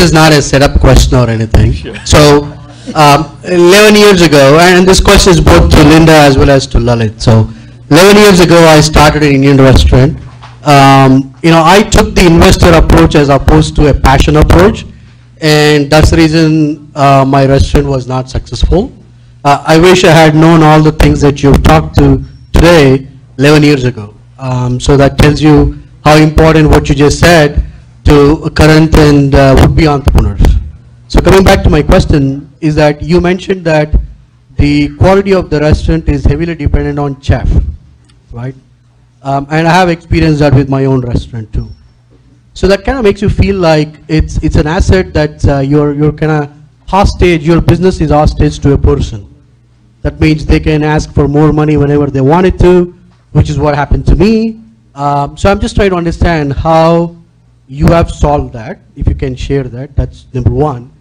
is not a setup question or anything. Sure. So, 11 years ago, and this question is both to Linda as well as to Lalit. So, 11 years ago, I started an Indian restaurant. I took the investor approach as opposed to a passion approach, and that's the reason my restaurant was not successful. I wish I had known all the things that you've talked to today 11 years ago. So that tells you how important what you just said to current and would-be entrepreneurs. So coming back to my question is that you mentioned that the quality of the restaurant is heavily dependent on chef, right? And I have experienced that with my own restaurant too. So that kind of makes you feel like it's an asset that you're kind of hostage, your business is hostage to a person. That means they can ask for more money whenever they wanted to, which is what happened to me. So I'm just trying to understand how you have solved that, if you can share that. That's number one.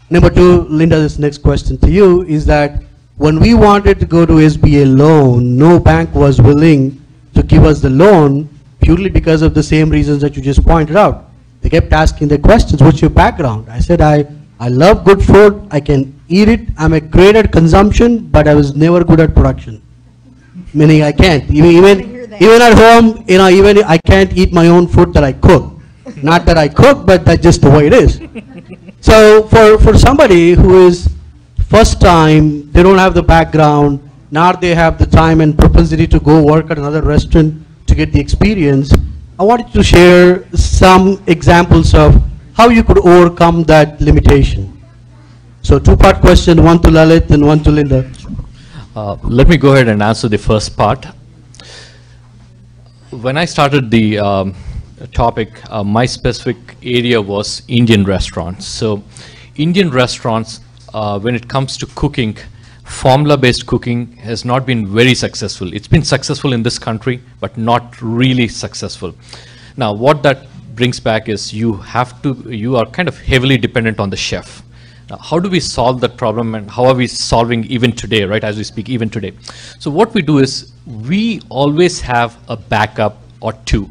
Number two, Linda, this next question to you is that when we wanted to go to SBA loan, no bank was willing to give us the loan purely because of the same reasons that you just pointed out. They kept asking the questions, what's your background? I said, I love good food, I can eat it, I'm a great at consumption, but I was never good at production. Meaning I can't, even at home, even I can't eat my own food that I cook. Not that I cook, but that's just the way it is. So for somebody who is first time, they don't have the background, nor they have the time and propensity to go work at another restaurant to get the experience, I wanted to share some examples of how you could overcome that limitation. So two-part question, one to Lalit and one to Linda. Let me go ahead and answer the first part. When I started the topic, my specific area was Indian restaurants. So Indian restaurants, when it comes to cooking, formula-based cooking has not been very successful. It's been successful in this country, but not really successful. Now, what that brings back is you are kind of heavily dependent on the chef. Now, how do we solve that problem, and how are we solving even today, right, as we speak, even today? So what we do is we always have a backup or two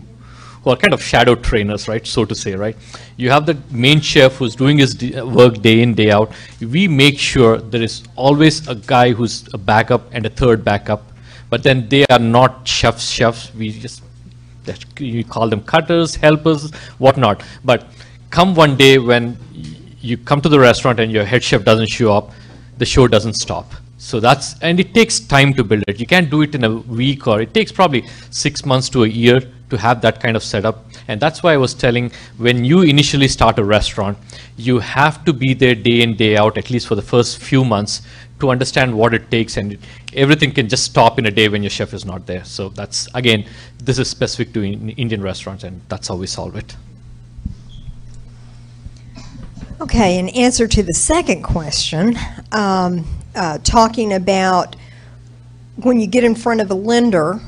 who are kind of shadow trainers, right, so to say, right? You have the main chef who's doing his work day in, day out. We make sure there is always a guy who's a backup and a third backup, but then they are not chefs. You call them cutters, helpers, whatnot. But come one day when you come to the restaurant and your head chef doesn't show up, the show doesn't stop. So and it takes time to build it. You can't do it in a week, or it takes probably 6 months to a year to have that kind of setup. And that's why I was telling, when you initially start a restaurant, you have to be there day in, day out, at least for the first few months, to understand what it takes, and everything can just stop in a day when your chef is not there. So that's, again, this is specific to Indian restaurants, and that's how we solve it. Okay, in answer to the second question, talking about when you get in front of a lender,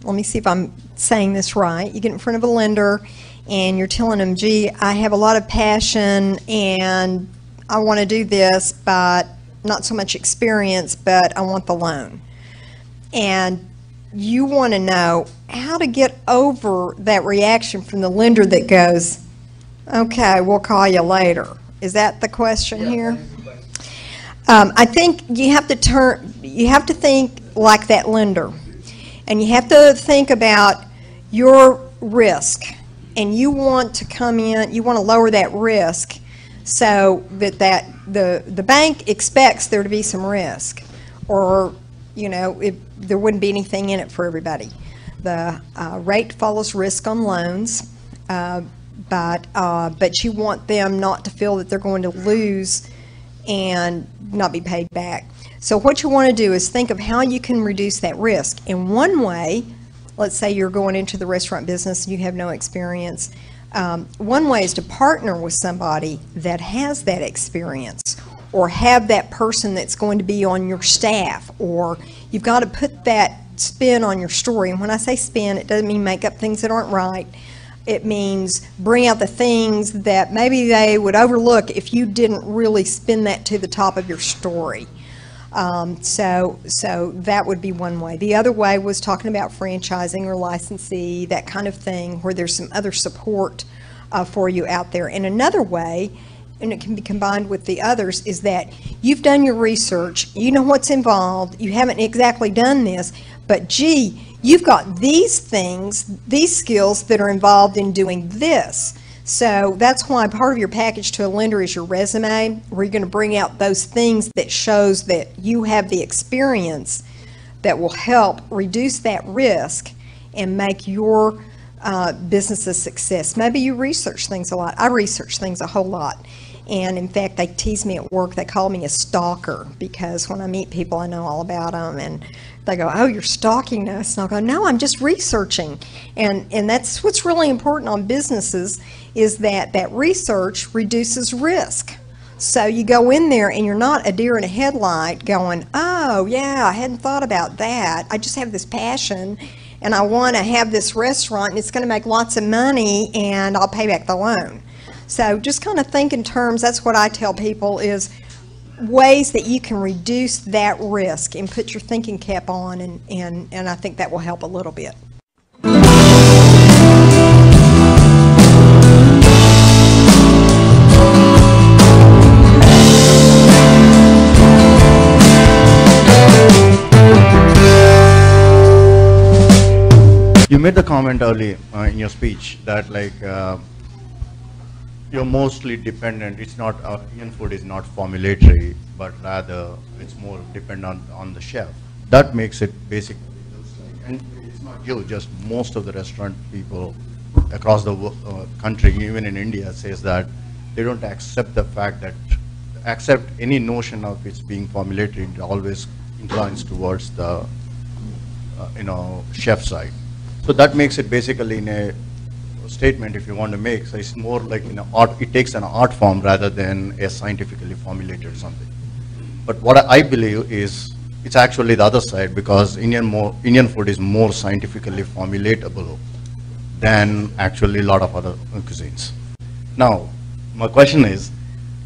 let me see if I'm saying this right. You get in front of a lender and you're telling them, gee, I have a lot of passion and I want to do this, but not so much experience, but I want the loan. And you want to know how to get over that reaction from the lender that goes, okay, we'll call you later. Is that the question here? I think you have to think like that lender, and you have to think about your risk, and you want to come in, you want to lower that risk so that the bank expects there to be some risk, or there wouldn't be anything in it for everybody. The rate follows risk on loans, but you want them not to feel that they're going to lose and not be paid back. So what you want to do is think of how you can reduce that risk. In one way, let's say you're going into the restaurant business and you have no experience. One way is to partner with somebody that has that experience, or have that person that's going to be on your staff, or you've got to put that spin on your story. And when I say spin, it doesn't mean make up things that aren't right. It means bring out the things that maybe they would overlook if you didn't really spin that to the top of your story. So that would be one way. The other way was talking about franchising or licensee, that kind of thing, where there's some other support for you out there. And another way and it can be combined with the others, is that you've done your research, you know what's involved, you haven't exactly done this, but gee, you've got these things, these skills that are involved in doing this. So that's why part of your package to a lender is your resume, where you're going to bring out those things that shows that you have the experience that will help reduce that risk and make your business a success. Maybe you research things a lot. I research things a whole lot. And in fact, they tease me at work. They call me a stalker because when I meet people, I know all about them. And they go, oh, you're stalking us. And I'll go, no, I'm just researching. And that's what's really important on businesses, is that that research reduces risk. So you go in there and you're not a deer in a headlight going, oh, yeah, I hadn't thought about that. I just have this passion and I want to have this restaurant and it's going to make lots of money and I'll pay back the loan. So just kind of think in terms, that's what I tell people, is ways that you can reduce that risk and put your thinking cap on, and I think that will help a little bit. You made the comment early in your speech that you're mostly dependent. It's not Indian food is not formulatory, but rather it's more dependent on the chef. That makes it basically, and it's not you, just most of the restaurant people across the country, even in India, says that they don't accept the fact that any notion of it's being formulatory. It always inclines towards the chef side. So that makes it basically in a statement, if you want to make, so it's more like art. It takes an art form rather than a scientifically formulated something. But what I believe is it's actually the other side, because Indian food is more scientifically formulatable than actually a lot of other cuisines. Now, my question is,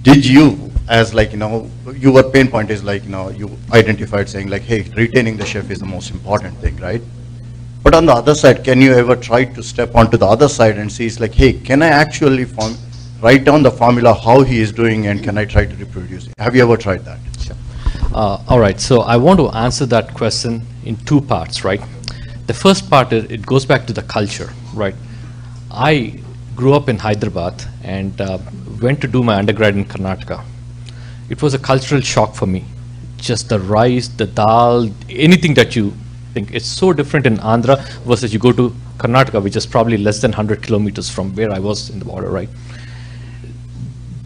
did you, as your pain point is you identified saying hey, retaining the chef is the most important thing, right? But on the other side, can you ever try to step onto the other side and see, it's hey, can I actually write down the formula how he is doing, and can I try to reproduce it? Have you ever tried that? Sure. All right, so I want to answer that question in two parts, right? The first part is, it goes back to the culture, right? I grew up in Hyderabad and went to do my undergrad in Karnataka. It was a cultural shock for me. Just the rice, the dal, anything that you think. It's so different in Andhra versus you go to Karnataka, which is probably less than 100 kilometers from where I was in the border, right?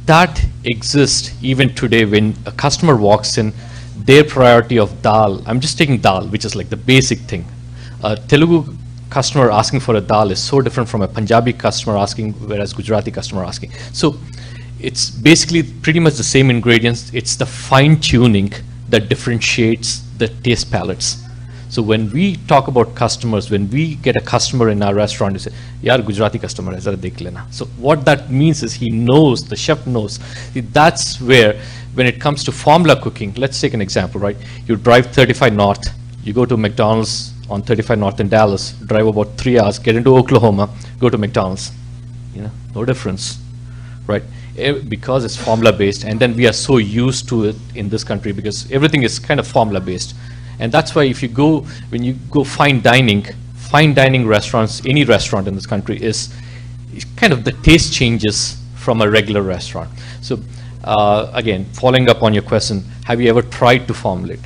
That exists even today. When a customer walks in, their priority of dal, I'm just taking dal, which is like the basic thing. A Telugu customer asking for a dal is so different from a Punjabi customer asking, whereas Gujarati customer asking. So it's basically pretty much the same ingredients. It's the fine tuning that differentiates the taste palettes. So when we talk about customers, when we get a customer in our restaurant, we say, "Yaar, Gujarati customer hai, zara dekh lena." So what that means is he knows, the chef knows. That's where, when it comes to formula cooking, let's take an example, right? You drive 35 North, you go to McDonald's on 35 North in Dallas, drive about 3 hours, get into Oklahoma, go to McDonald's. No difference, right? Because it's formula based, and then we are so used to it in this country because everything is kind of formula based. And that's why if you go, when you go fine dining restaurants, any restaurant in this country is kind of the taste changes from a regular restaurant. So again, following up on your question, have you ever tried to formulate?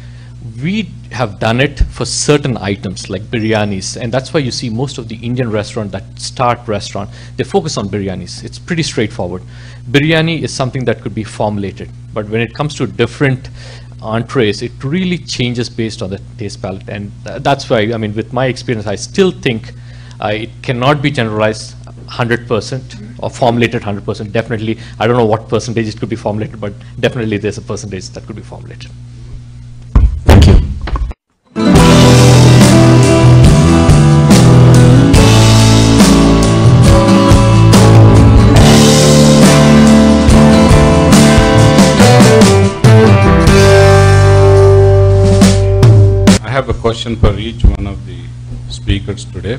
We have done it for certain items like biryanis, and that's why you see most of the Indian restaurant that start restaurant, they focus on biryanis. It's pretty straightforward. Biryani is something that could be formulated, but when it comes to different entrees, it really changes based on the taste palette, and that's why, I mean, with my experience, I still think it cannot be generalized 100% or formulated 100%. Definitely, I don't know what percentage it could be formulated, but definitely there's a percentage that could be formulated. Thank you. I have a question for each one of the speakers today.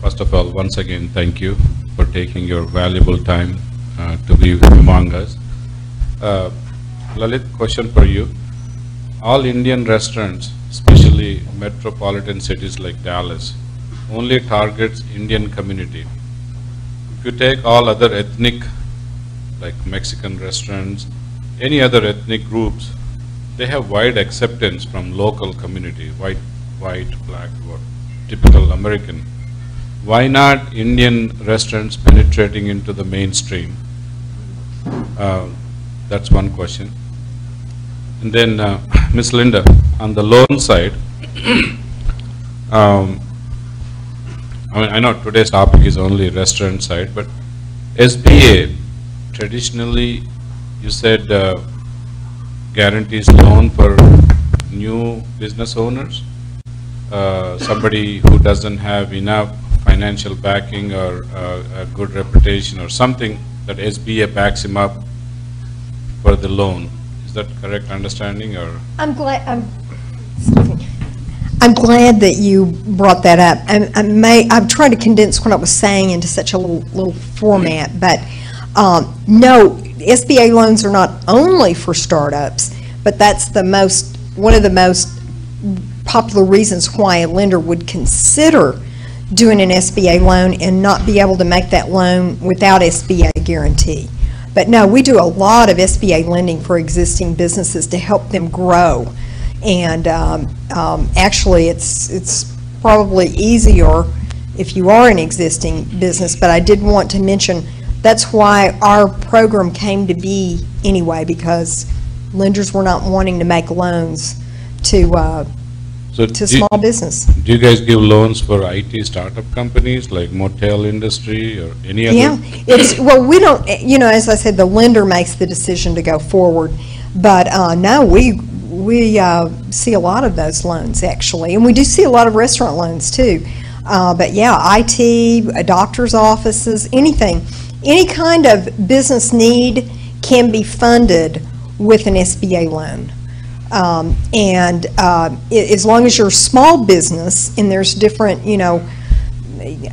First of all, once again, thank you for taking your valuable time to be among us. Lalit, question for you. All Indian restaurants, especially metropolitan cities like Dallas, only targets Indian community. If you take all other ethnic, like Mexican restaurants, any other ethnic groups, they have wide acceptance from local community, white, black, or typical American. Why not Indian restaurants penetrating into the mainstream? That's one question. And then, Ms. Linda, on the loan side, I mean, I know today's topic is only restaurant side, but SBA, traditionally, you said guarantees loan for new business owners, somebody who doesn't have enough financial backing or a good reputation or something, that SBA backs him up for the loan. Is that correct understanding, or? I'm glad that you brought that up. I'm trying to condense what I was saying into such a little format, but no, SBA loans are not only for startups, but that's one of the most popular reasons why a lender would consider doing an SBA loan and not be able to make that loan without SBA guarantee. But no, we do a lot of SBA lending for existing businesses to help them grow. And actually, it's probably easier if you are an existing business, but I did want to mention that's why our program came to be anyway, because lenders were not wanting to make loans to small business. Do you guys give loans for IT startup companies like motel industry or any other? Yeah, well, we don't, as I said, the lender makes the decision to go forward, but no, we see a lot of those loans actually, and we do see a lot of restaurant loans too. But yeah, IT, doctor's offices, anything, any kind of business need can be funded with an SBA loan. As long as you're a small business, and there's different,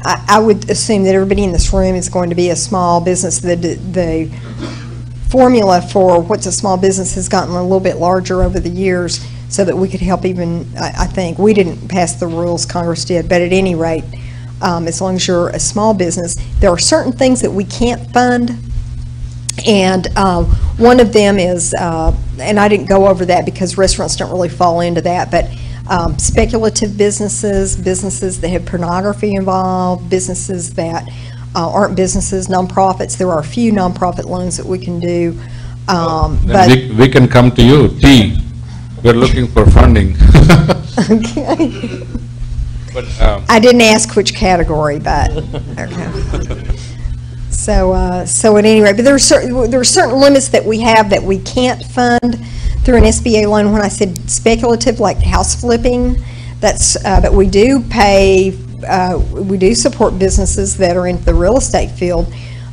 I would assume that everybody in this room is going to be a small business. The formula for what's a small business has gotten a little bit larger over the years so that we could help even, I think, we didn't pass the rules, Congress did, but at any rate, as long as you're a small business, there are certain things that we can't fund. And one of them is, and I didn't go over that because restaurants don't really fall into that, but speculative businesses that have pornography involved, businesses that aren't businesses, nonprofits. There are a few nonprofit loans that we can do. But we can come to you, T. We're looking for funding. Okay. But, I didn't ask which category, but okay. So at any rate, but there are certain limits that we have that we can't fund through an SBA loan. When I said speculative, like house flipping, that's but we do pay, we do support businesses that are in the real estate field.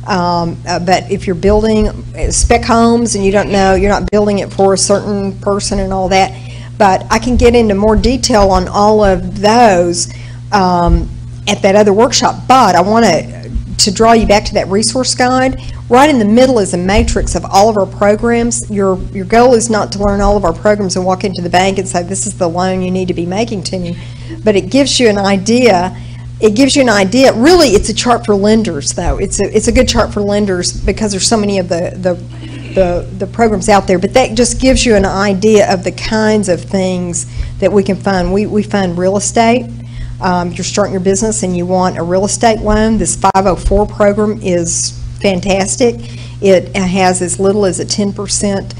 But if you're building spec homes and you don't know, you're not building it for a certain person and all that. But I can get into more detail on all of those at that other workshop. But I want to draw you back to that resource guide. Right in the middle is a matrix of all of our programs. Your goal is not to learn all of our programs and walk into the bank and say, this is the loan you need to be making to me. But it gives you an idea. It gives you an idea. Really, it's a chart for lenders, though. It's a good chart for lenders because there's so many of the programs out there. But that just gives you an idea of the kinds of things that we can fund. We fund real estate. If you're starting your business and you want a real estate loan, this 504 program is fantastic. It has as little as a 10%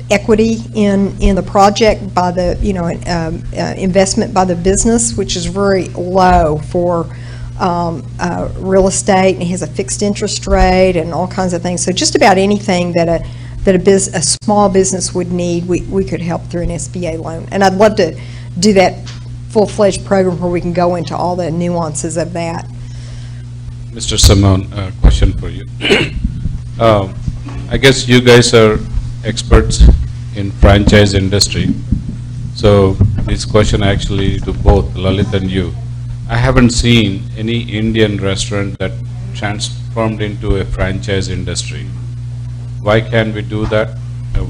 equity in the project by the investment by the business, which is very low for real estate, and it has a fixed interest rate and all kinds of things. So just about anything that a small business would need, we could help through an SBA loan. And I'd love to do that full-fledged program where we can go into all the nuances of that. Mr. Simone, a question for you. I guess you guys are experts in franchise industry. So this question actually to both Lalit and you. I haven't seen any Indian restaurant that transformed into a franchise industry. Why can't we do that?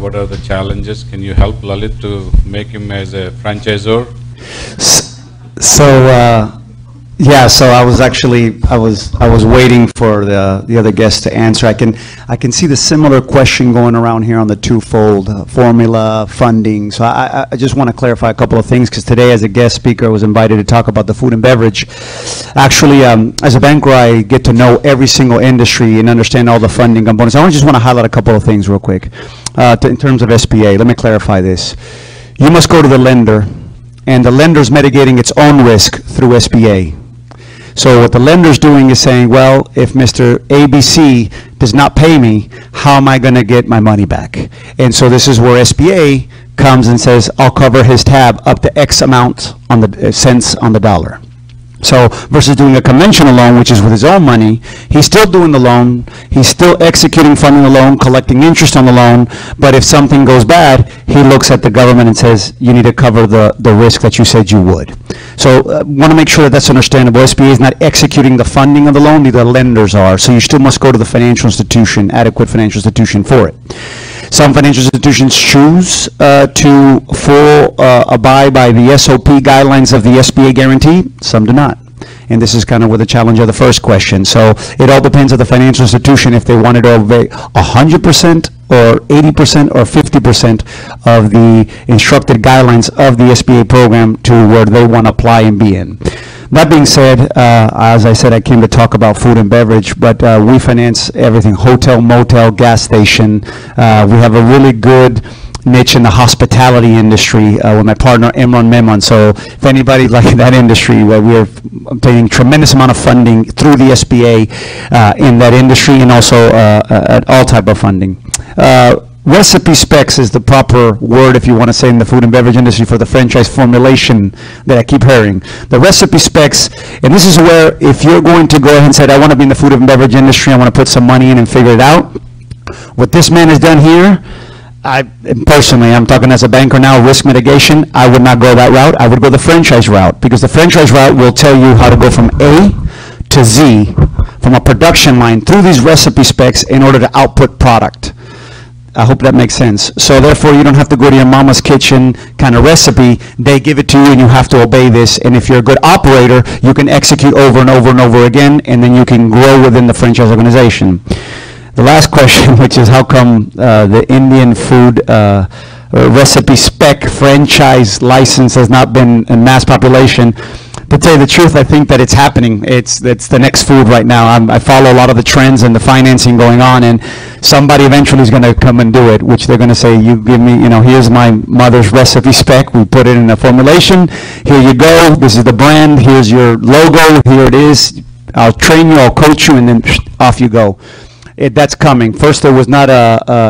What are the challenges? Can you help Lalit to make him as a franchisor? So, yeah, so I was actually, I was waiting for the other guests to answer. I can see the similar question going around here on the twofold, formula, funding. So I just want to clarify a couple of things, because today as a guest speaker I was invited to talk about the food and beverage. Actually, as a banker I get to know every single industry and understand all the funding components. I just want to highlight a couple of things real quick. In terms of SBA, let me clarify this. You must go to the lender, and the lender's mitigating its own risk through SBA. So what the lender's doing is saying, well, if Mr. ABC does not pay me, how am I going to get my money back? And so this is where SBA comes and says, I'll cover his tab up to X amount on the cents on the dollar. So versus doing a conventional loan, which is with his own money, he's still doing the loan, he's still executing funding the loan, collecting interest on the loan, but if something goes bad, he looks at the government and says, you need to cover the risk that you said you would. So want to make sure that that's understandable. SBA is not executing the funding of the loan, the lenders are. So you still must go to the financial institution, adequate financial institution for it. Some financial institutions choose to abide by the SOP guidelines of the SBA guarantee. Some do not. And this is kind of where the challenge of the first question. So it all depends on the financial institution if they wanted to obey 100% or 80% or 50% of the instructed guidelines of the SBA program to where they want to apply and be in. That being said, as I said, I came to talk about food and beverage, but we finance everything: hotel, motel, gas station. We have a really good niche in the hospitality industry with my partner Imran Memon. So if anybody like that industry, we are obtaining tremendous amount of funding through the SBA in that industry, and also at all type of funding. Recipe specs is the proper word, if you want to say, in the food and beverage industry for the franchise formulation that I keep hearing. The recipe specs, and this is where if you're going to go ahead and say, I want to be in the food and beverage industry, I want to put some money in and figure it out. What this man has done here, personally, I'm talking as a banker now, risk mitigation, I would not go that route. I would go the franchise route, because the franchise route will tell you how to go from A to Z, from a production line through these recipe specs in order to output product. I hope that makes sense. So therefore, you don't have to go to your mama's kitchen kind of recipe. They give it to you and you have to obey this. And if you're a good operator, you can execute over and over and over again, and then you can grow within the franchise organization. The last question, which is how come the Indian food recipe spec franchise license has not been in mass population? To tell you the truth, I think that it's happening. It's the next food right now. I follow a lot of the trends and the financing going on, and somebody eventually is going to come and do it, which they're going to say, you give me, here's my mother's recipe spec. We put it in a formulation. Here you go. This is the brand. Here's your logo. Here it is. I'll train you. I'll coach you, and then off you go. That's coming. First, there was not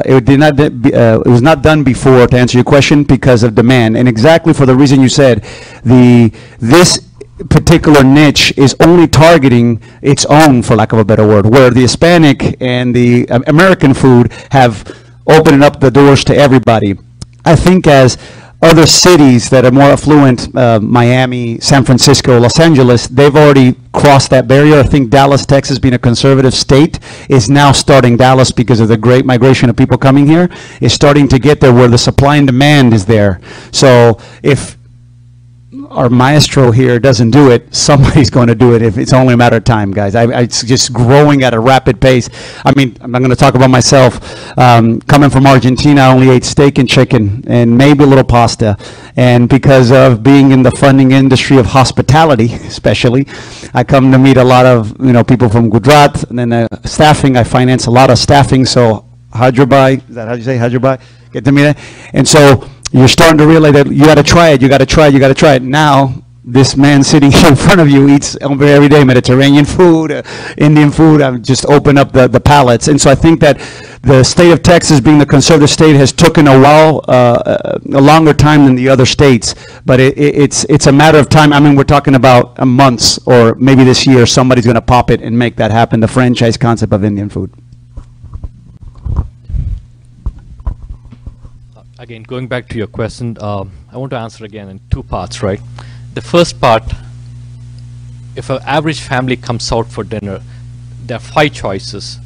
it was not done before, to answer your question, because of demand, and exactly for the reason you said. This particular niche is only targeting its own, for lack of a better word, where the Hispanic and the American food have opened up the doors to everybody. I think as other cities that are more affluent, Miami, San Francisco, Los Angeles, they've already crossed that barrier. I think Dallas, Texas, being a conservative state, is now starting, Dallas, because of the great migration of people coming here, is starting to get there where the supply and demand is there. So if our maestro here doesn't do it, somebody's going to do it. If it's only a matter of time, guys. It's just growing at a rapid pace. I mean, I'm not going to talk about myself. Coming from Argentina, I only ate steak and chicken and maybe a little pasta. And because of being in the funding industry of hospitality, especially, I come to meet a lot of people from Gujarat, and then staffing. I finance a lot of staffing. So Hyderabad, is that how you say Hyderabad? Get to meet that, and so. You're starting to realize that you got to try it, you got to try it, you got to try it. Now, this man sitting in front of you eats every day Mediterranean food, Indian food. I've just opened up the palates. And so I think that the state of Texas, being the conservative state, has taken a while, a longer time than the other states. But it's a matter of time. I mean, we're talking about months, or maybe this year, somebody's going to pop it and make that happen, the franchise concept of Indian food. Again, going back to your question, I want to answer again in two parts, right? The first part, if an average family comes out for dinner, there are 5 choices,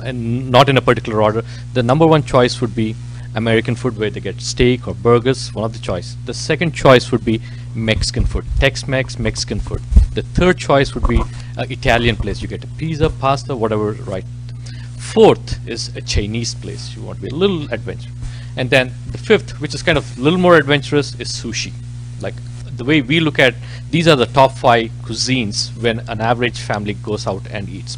and not in a particular order. The number 1 choice would be American food, where they get steak or burgers, one of the choice. The second choice would be Mexican food, Tex-Mex, Mexican food. The third choice would be an Italian place. You get a pizza, pasta, whatever, right? Fourth is a Chinese place. You want to be a little adventurous. And then the fifth, which is kind of a little more adventurous, is sushi. Like the way we look at, these are the top 5 cuisines when an average family goes out and eats.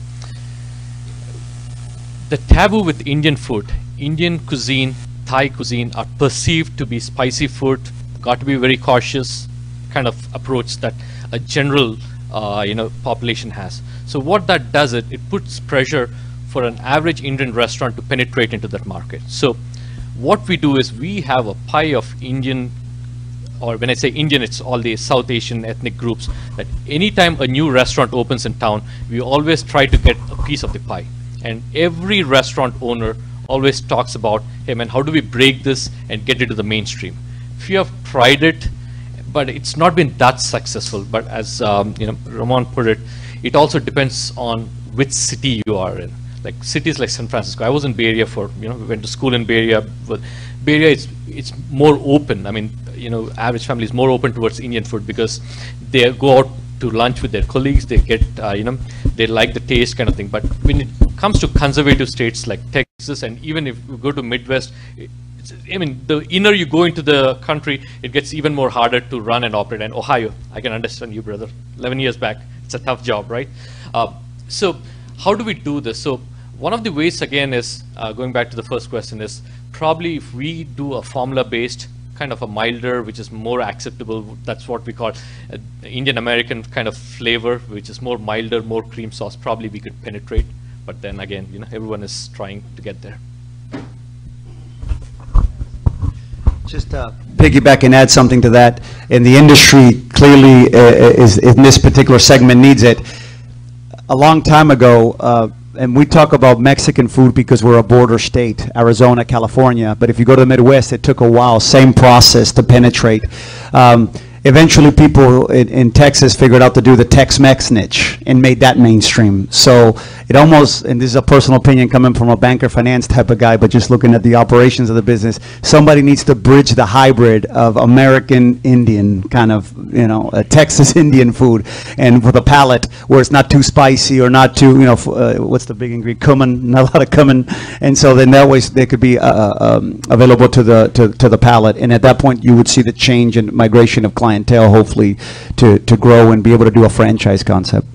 The taboo with Indian food, Indian cuisine, Thai cuisine are perceived to be spicy food, got to be very cautious kind of approach that a general population has. So what that does, it puts pressure for an average Indian restaurant to penetrate into that market. So what we do is we have a pie of Indian, or when I say Indian, it's all the South Asian ethnic groups, that anytime a new restaurant opens in town, we always try to get a piece of the pie. And every restaurant owner always talks about, hey man, how do we break this and get it to the mainstream? If you have tried it, but it's not been that successful. But as Ramon put it, it also depends on which city you are in. Like cities like San Francisco. I was in Bay Area went to school in Bay Area. But Bay Area, it's more open. I mean, average family is more open towards Indian food because they go out to lunch with their colleagues. They get, they like the taste kind of thing. But when it comes to conservative states like Texas, and even if you go to Midwest, the inner you go into the country, it gets even more harder to run and operate. And Ohio, I can understand you, brother. 11 years back, it's a tough job, right? So how do we do this? So one of the ways, again, is going back to the first question, is probably if we do a formula-based kind of a milder, which is more acceptable, that's what we call Indian American kind of flavor, which is more milder, more cream sauce, probably we could penetrate. But then again, everyone is trying to get there. Just piggyback and add something to that. And the industry clearly is in this particular segment needs it. A long time ago, and we talk about Mexican food because we're a border state, Arizona, California. But if you go to the Midwest, it took a while, same process to penetrate. Eventually, people in Texas figured out to do the Tex-Mex niche and made that mainstream. So it almost, and this is a personal opinion coming from a banker finance type of guy, but just looking at the operations of the business, somebody needs to bridge the hybrid of American Indian kind of, Texas Indian food, and with a palate where it's not too spicy or not too, what's the big ingredient? Cumin, not a lot of cumin, and so then that way they could be available to the palate, and at that point you would see the change and migration of clientele, hopefully, to grow and be able to do a franchise concept.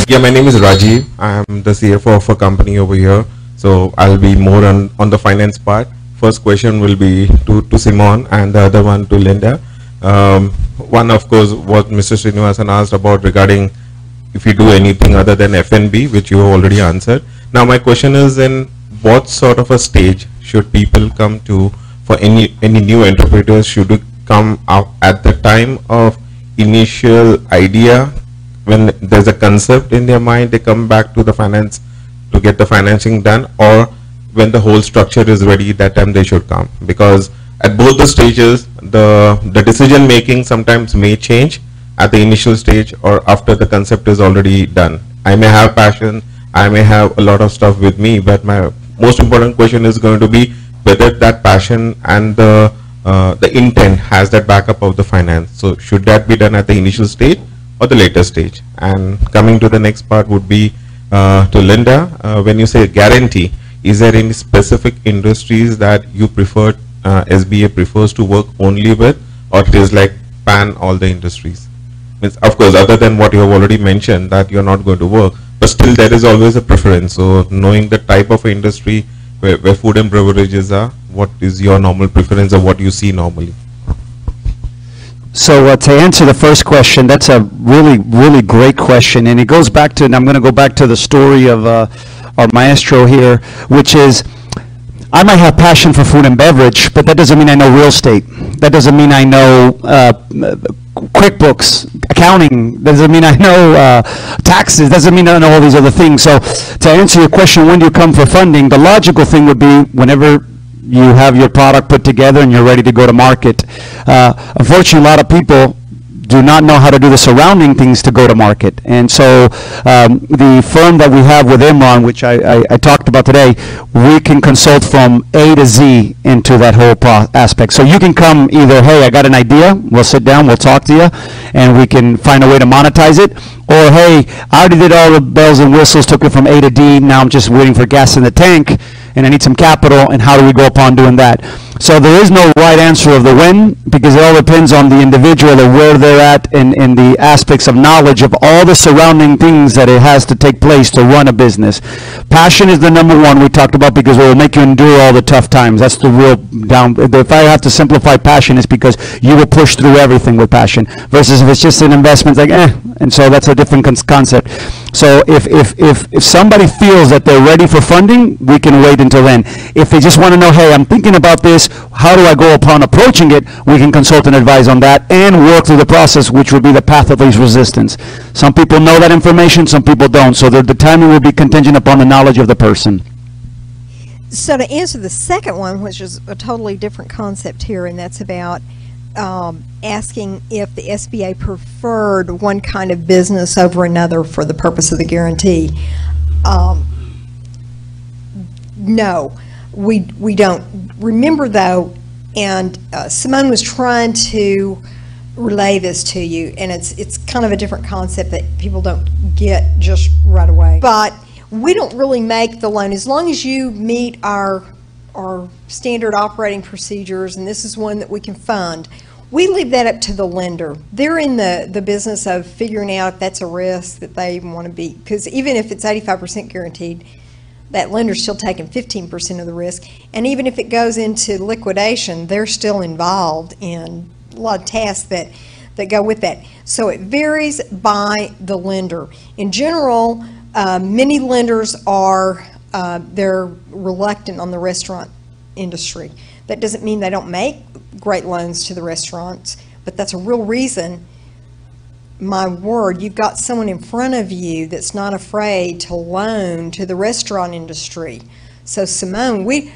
Yeah, my name is Rajiv. I'm the CFO of a company over here. So I'll be more on the finance part. First question will be to Simon and the other one to Linda. One, of course, what Mr. Srinivasan asked about regarding if you do anything other than F&B, which you have already answered. Now my question is, in what sort of a stage should people come to for any new entrepreneurs? Should it come up at the time of initial idea, when there's a concept in their mind, they come back to the finance to get the financing done, or when the whole structure is ready, that time they should come? Because at both the stages, the decision making sometimes may change at the initial stage or after the concept is already done. I may have passion, I may have a lot of stuff with me, but my most important question is going to be whether that passion and the intent has that backup of the finance. So should that be done at the initial stage or the later stage? And coming to the next part would be to Linda. When you say guarantee, is there any specific industries that you prefer, SBA prefers to work only with, or it is like pan all the industries? Means, of course, other than what you have already mentioned that you're not going to work, but still there is always a preference. So knowing the type of industry where food and beverages are, what is your normal preference or what you see normally? So to answer the first question, that's a really, really great question, and it goes back to, and I'm going to go back to the story of our maestro here, which is, I might have passion for food and beverage, but that doesn't mean I know real estate. That doesn't mean I know QuickBooks, accounting accounting, doesn't mean I know taxes, doesn't mean I know all these other things. So to answer your question, when do you come for funding, the logical thing would be whenever you have your product put together and you're ready to go to market. Unfortunately, a lot of people do not know how to do the surrounding things to go to market. And so the firm that we have with Imran, which I talked about today, we can consult from A to Z into that whole aspect. So you can come either, hey, I got an idea, we'll sit down, we'll talk to you, and we can find a way to monetize it. Or, hey, I already did all the bells and whistles, took it from A to D, now I'm just waiting for gas in the tank, and I need some capital, and how do we go upon doing that? So there is no right answer of the when, because it all depends on the individual and where they're at in the aspects of knowledge of all the surrounding things that it has to take place to run a business. Passion is the number one we talked about, because it will make you endure all the tough times. That's the real down. If I have to simplify passion, it's because you will push through everything with passion, versus if it's just an investment, like and so that's a different concept. So if somebody feels that they're ready for funding, we can wait until then. If they just want to know, hey, I'm thinking about this, how do I go upon approaching it, we can consult and advise on that and work through the process, which would be the path of least resistance. Some people know that information, some people don't, so the timing will be contingent upon the knowledge of the person. So to answer the second one, which is a totally different concept here, and that's about asking if the SBA preferred one kind of business over another for the purpose of the guarantee. No, we don't. Remember though, and Simone was trying to relay this to you, and it's kind of a different concept that people don't get just right away. But we don't really make the loan as long as you meet our standard operating procedures, and this is one that we can fund. We leave that up to the lender. They're in the business of figuring out if that's a risk that they even want to be, because even if it's 85% guaranteed, that lender's still taking 15% of the risk. And even if it goes into liquidation, they're still involved in a lot of tasks that go with that. So it varies by the lender. In general, many lenders are they're reluctant on the restaurant industry. That doesn't mean they don't make great loans to the restaurants, but that's a real reason. My word, you've got someone in front of you that's not afraid to loan to the restaurant industry. So Simone, we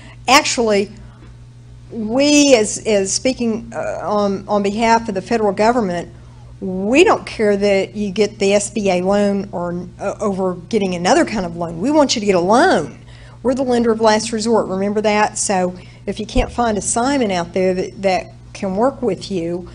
as speaking on behalf of the federal government, we don't care that you get the SBA loan or over getting another kind of loan. We want you to get a loan. We're the lender of last resort, remember that? So if you can't find a Simon out there that can work with you,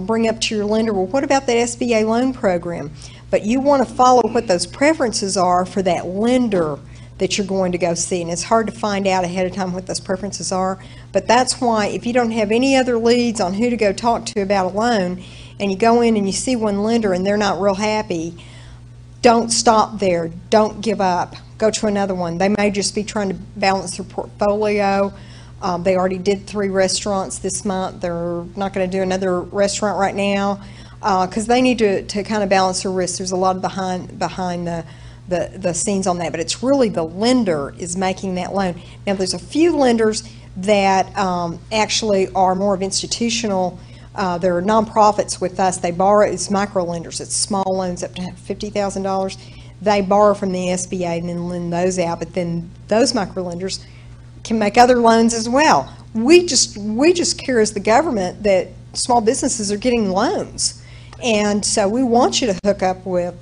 bring up to your lender, well, what about that SBA loan program? But you want to follow what those preferences are for that lender that you're going to go see. And it's hard to find out ahead of time what those preferences are. But that's why if you don't have any other leads on who to go talk to about a loan, and you go in and you see one lender and they're not real happy, don't stop there. Don't give up. Go to another one. They may just be trying to balance their portfolio. They already did 3 restaurants this month. They're not going to do another restaurant right now because they need to kind of balance their risk. There's a lot of behind the scenes on that, but it's really the lender is making that loan. Now there's a few lenders that actually are more of institutional. They're nonprofits with us. They borrow, it's micro lenders. It's small loans up to $50,000. They borrow from the SBA and then lend those out, but then those micro lenders can make other loans as well. We just care as the government that small businesses are getting loans, and so we want you to hook up with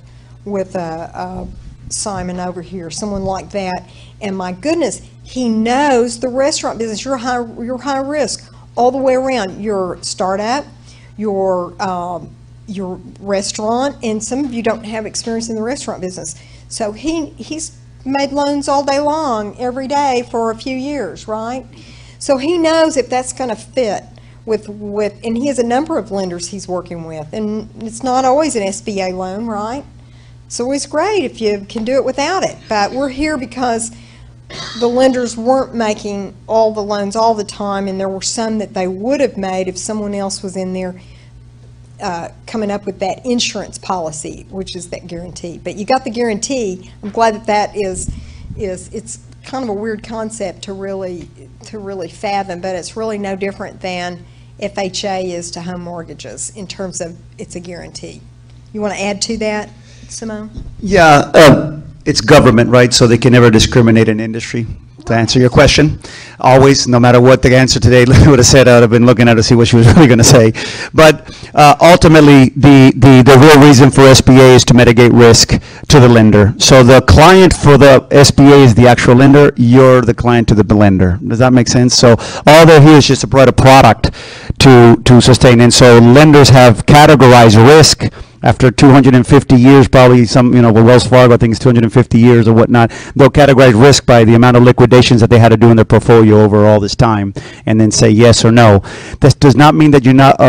Simon over here, someone like that. And my goodness, he knows the restaurant business. You're high risk all the way around. Your startup, your restaurant, and some of you don't have experience in the restaurant business. So he's made loans all day long, every day for a few years, right? So he knows if that's going to fit with, and he has a number of lenders he's working with, and it's not always an SBA loan, right? It's always great if you can do it without it, but we're here because the lenders weren't making all the loans all the time, and there were some that they would have made if someone else was in there coming up with that insurance policy, which is that guarantee. But you got the guarantee. I'm glad that is it's kind of a weird concept to really fathom, but it's really no different than FHA is to home mortgages in terms of it's a guarantee. You want to add to that, Simone? Yeah, it's government, right? So they can never discriminate in industry. To answer your question, always, no matter what the answer today would have said, I would have been looking at her to see what she was really going to say. But ultimately, the real reason for SBA is to mitigate risk to the lender. So the client for the SBA is the actual lender. You're the client to the lender. Does that make sense? So all they're here is just to provide a product to sustain. And so lenders have categorized risk. After 250 years, probably some, with Wells Fargo, I think it's 250 years or whatnot, they'll categorize risk by the amount of liquidations that they had to do in their portfolio over all this time, and then say yes or no. This does not mean that you're not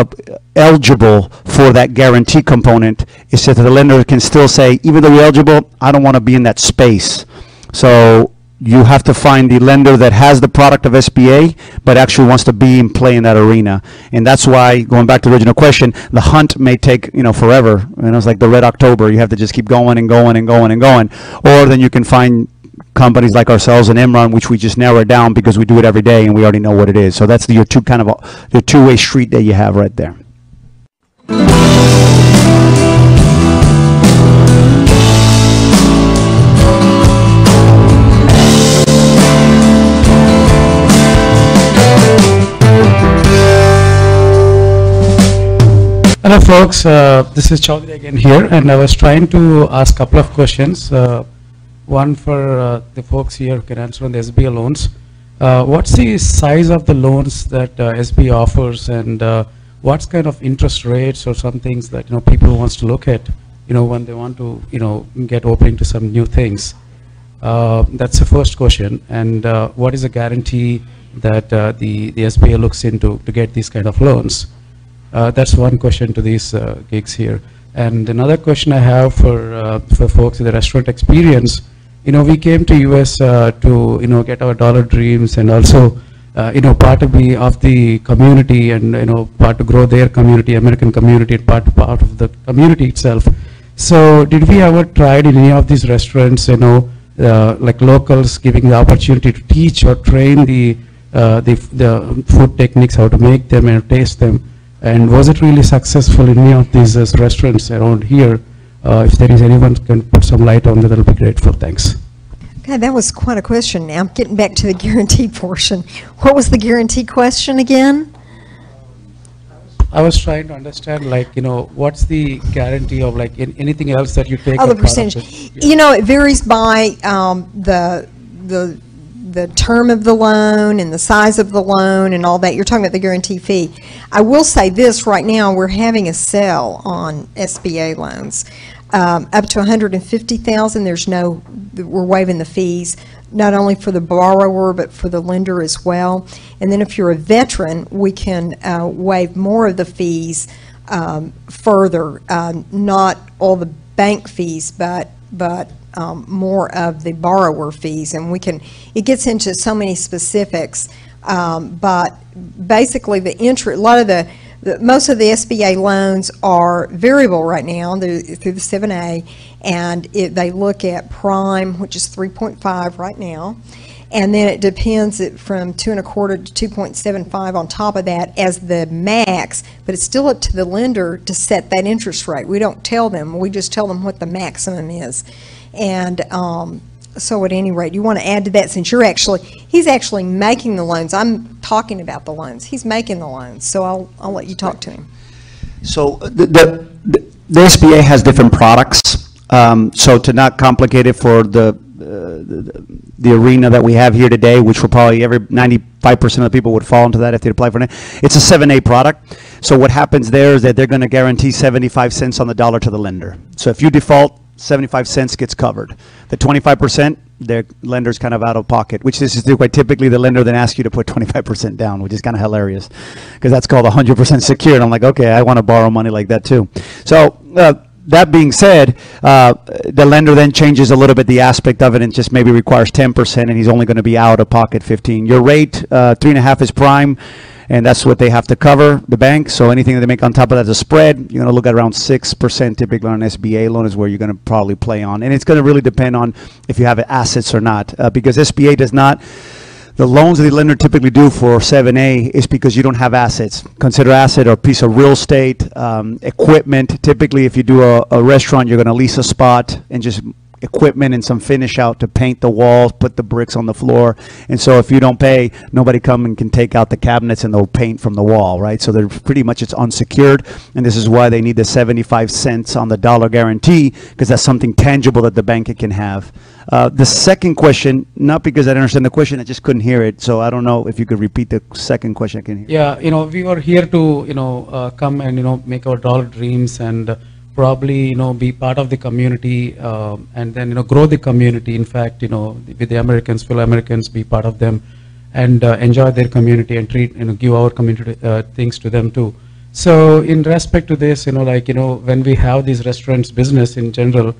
eligible for that guarantee component. It's just that the lender can still say, even though you're eligible, I don't want to be in that space. So you have to find the lender that has the product of SBA, but actually wants to be and play in that arena. And that's why, going back to the original question, the hunt may take, forever. And it's like the Red October. You have to just keep going and going and going and going. Or then you can find companies like ourselves and Imran, which we just narrow it down because we do it every day and we already know what it is. So that's your two-way street that you have right there. Hello folks, this is Chaudhary again here, and I was trying to ask a couple of questions. One for the folks here who can answer on the SBA loans. What's the size of the loans that SBA offers, and what's kind of interest rates or some things that people wants to look at, when they want to get open to some new things? That's the first question. And what is the guarantee that the SBA looks into to get these kind of loans? That's one question to these gigs here. And another question I have for folks in the restaurant experience, we came to US to get our dollar dreams, and also part of the community, and part to grow their community, American community, and part of the community itself. So did we ever tried in any of these restaurants, like locals giving the opportunity to teach or train the food techniques, how to make them and taste them? And was it really successful in any of these restaurants around here? If there is anyone can put some light on that, that'll be grateful. Thanks. Okay, that was quite a question. Now, getting back to the guarantee portion. What was the guarantee question again? I was trying to understand, what's the guarantee of, anything else that you take? Oh, the percentage. Yeah. It varies by the term of the loan and the size of the loan and all that. You're talking about the guarantee fee. I will say this, right now we're having a sale on SBA loans. Up to $150,000, we're waiving the fees, not only for the borrower but for the lender as well. And then if you're a veteran, we can waive more of the fees further, not all the bank fees, but more of the borrower fees, and it gets into so many specifics, but basically most of the SBA loans are variable right now through the 7A, and they look at prime, which is 3.5 right now, and then it depends from 2.25 to 2.75 on top of that as the max, but it's still up to the lender to set that interest rate. We don't tell them, we just tell them what the maximum is. And so at any rate, you want to add to that, since he's actually making the loans. I'm talking about the loans. He's making the loans, so I'll let you talk to him. So the SBA has different products. So to not complicate it for the arena that we have here today, which will probably 95% of the people would fall into that if they apply for it. It's a 7A product. So what happens there is that they're going to guarantee 75 cents on the dollar to the lender. So if you default, 75 cents gets covered. The 25%, their lender's kind of out of pocket, which is quite typically the lender then asks you to put 25% down, which is kind of hilarious because that's called 100% secured. I'm like, okay, I want to borrow money like that too. So that being said, the lender then changes a little bit the aspect of it and just maybe requires 10%, and he's only going to be out of pocket 15. Your rate, 3.5 is prime, and that's what they have to cover, the bank. So anything that they make on top of that is a spread. You're going to look at around 6% typically on an SBA loan is where you're going to probably play on. And it's going to really depend on if you have assets or not, because SBA does not The loans that the lender typically do for 7A is because you don't have assets. Consider asset or piece of real estate, equipment. Typically, if you do a restaurant, you're going to lease a spot and just equipment and some finish out to paint the walls, put the bricks on the floor. And so if you don't pay, nobody come and can take out the cabinets and they'll paint from the wall, right? So they're pretty much, it's unsecured. And this is why they need the 75 cents on the dollar guarantee, because that's something tangible that the bank can have. The second question, not because I don't understand the question, I just couldn't hear it. So I don't know if you could repeat the second question. I can hear. Yeah, we were here to, come and, make our dollar dreams and probably, be part of the community and then, grow the community. In fact, with the Americans, fellow Americans, be part of them and enjoy their community and treat, give our community things to them too. So in respect to this, when we have these restaurants business in general,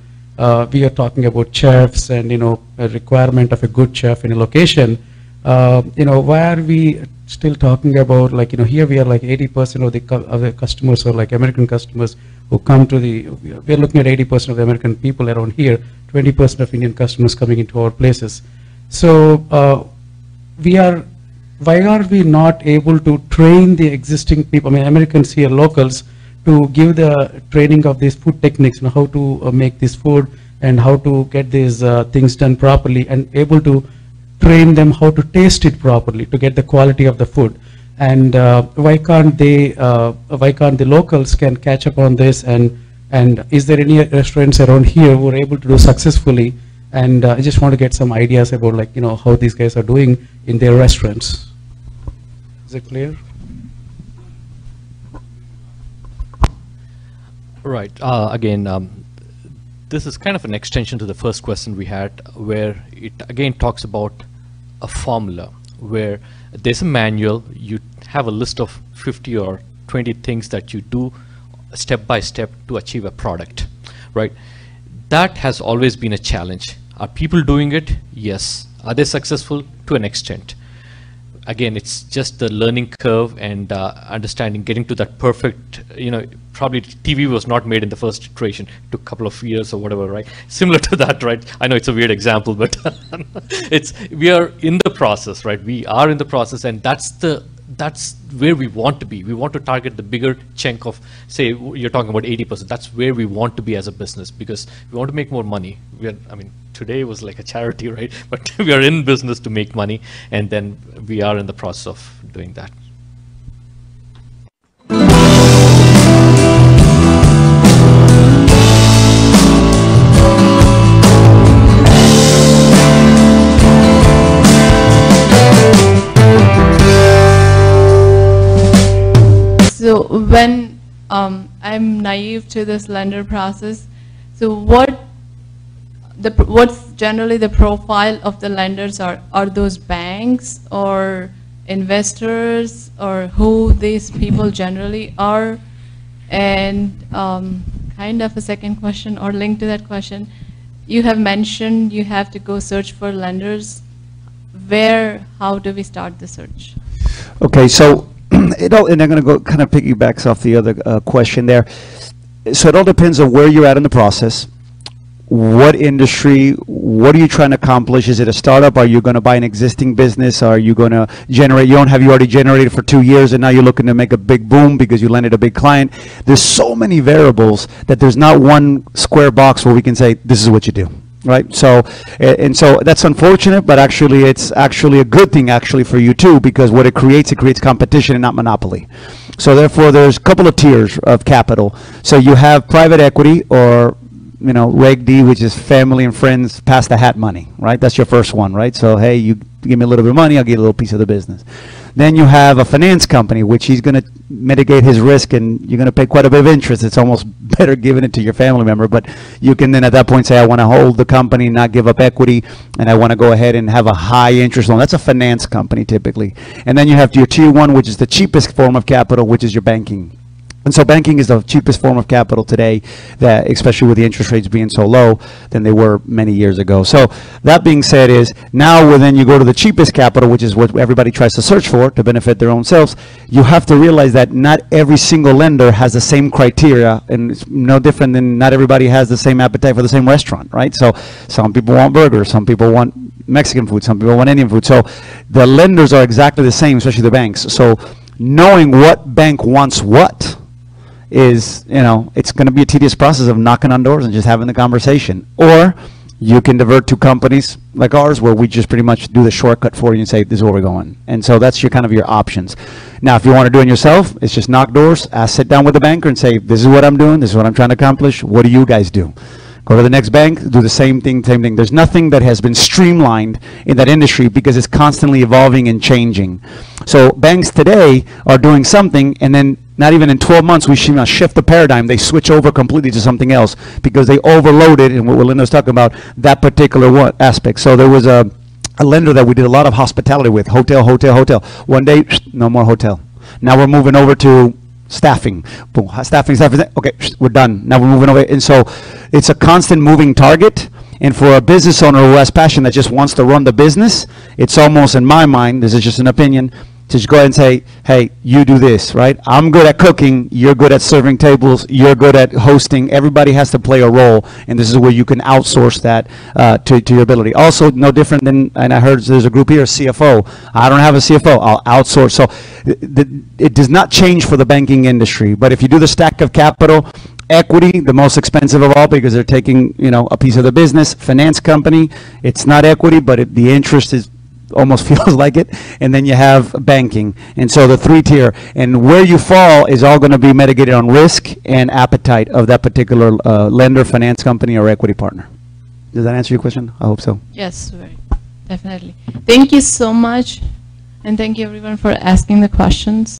we are talking about chefs and, a requirement of a good chef in a location. Why are we still talking about, here we are 80% of the customers are American customers who come to we're looking at 80% of the American people around here, 20% of Indian customers coming into our places. So why are we not able to train the existing people, Americans here, locals, to give the training of these food techniques, how to make this food and how to get these things done properly, and able to train them how to taste it properly to get the quality of the food. And why can't the locals can catch up on this, and is there any restaurants around here who are able to do successfully? And I just want to get some ideas about how these guys are doing in their restaurants. Is it clear? Right. Again, this is kind of an extension to the first question we had, where it again talks about a formula where there's a manual, you have a list of 50 or 20 things that you do step by step to achieve a product, right? That has always been a challenge. Are people doing it? Yes. Are they successful? To an extent. Again, it's just the learning curve and understanding, getting to that perfect, probably TV was not made in the first iteration. It took a couple of years or whatever, right? Similar to that, right? I know it's a weird example, but we are in the process, right? We are in the process, and that's where we want to be. We want to target the bigger chunk of, say, you're talking about 80%. That's where we want to be as a business, because we want to make more money. Today was like a charity, right? But we are in business to make money, and then we are in the process of doing that. So when I'm naive to this lender process, so what's generally the profile of the lenders? Are those banks or investors, or who these people generally are? And kind of a second question or link to that question, you have mentioned you have to go search for lenders. How do we start the search? Okay, so and I'm going to go kind of piggybacks off the other question there. So it all depends on where you're at in the process. What industry, what are you trying to accomplish? Is it a startup? Are you going to buy an existing business? Are you going to generate your own? Have you already generated for 2 years and now you're looking to make a big boom because you landed a big client? There's so many variables that there's not one square box where we can say, this is what you do. Right, so so that's unfortunate, but actually it's actually a good thing actually for you too, because what it creates competition and not monopoly. So therefore, there's a couple of tiers of capital. So you have private equity, or Reg D, which is family and friends pass the hat money, right? That's your first one, right? So hey, you give me a little bit of money, I'll give you a little piece of the business. Then you have a finance company, which he's going to mitigate his risk, and you're going to pay quite a bit of interest. It's almost better giving it to your family member, but you can then at that point say, I want to hold the company, not give up equity, and I want to go ahead and have a high interest loan. That's a finance company typically. And then you have your tier one, which is the cheapest form of capital, which is your banking And so banking is the cheapest form of capital today, that especially with the interest rates being so low than they were many years ago. So that being said is, now then you go to the cheapest capital, which is what everybody tries to search for to benefit their own selves. You have to realize that not every single lender has the same criteria, and it's no different than not everybody has the same appetite for the same restaurant, right? So some people want burgers, some people want Mexican food, some people want Indian food. So the lenders are exactly the same, especially the banks. So knowing what bank wants what is, it's going to be a tedious process of knocking on doors and just having the conversation. Or you can divert to companies like ours where we just pretty much do the shortcut for you and say, this is where we're going. And so that's your kind of your options. Now, if you want to do it yourself, it's just knock doors, sit down with the banker and say, this is what I'm doing, this is what I'm trying to accomplish, what do you guys do? Go to the next bank, do the same thing. There's nothing that has been streamlined in that industry because it's constantly evolving and changing. So banks today are doing something, and then not even in 12 months we should shift the paradigm. They switch over completely to something else because they overloaded, and what Linda was talking about, that particular aspect. So there was a lender that we did a lot of hospitality with, hotel. One day, no more hotel. Now we're moving over to staffing. Boom, staffing. Okay, we're done. Now we're moving over. And so it's a constant moving target. And for a business owner who has passion that just wants to run the business, it's almost, in my mind, this is just an opinion, to just go ahead and say, hey, you do this, right? I'm good at cooking, you're good at serving tables, you're good at hosting. Everybody has to play a role, and this is where you can outsource that to your ability. Also, no different than, and I heard there's a group here, CFO. I don't have a CFO, I'll outsource. So it does not change for the banking industry, but if you do the stack of capital, equity, the most expensive of all because they're taking, a piece of the business. Finance company, it's not equity, but the interest is almost feels like it. And then you have banking. And so the 3-tier. And where you fall is all going to be mitigated on risk and appetite of that particular lender, finance company, or equity partner. Does that answer your question? I hope so. Yes, very, definitely. Thank you so much. And thank you everyone for asking the questions.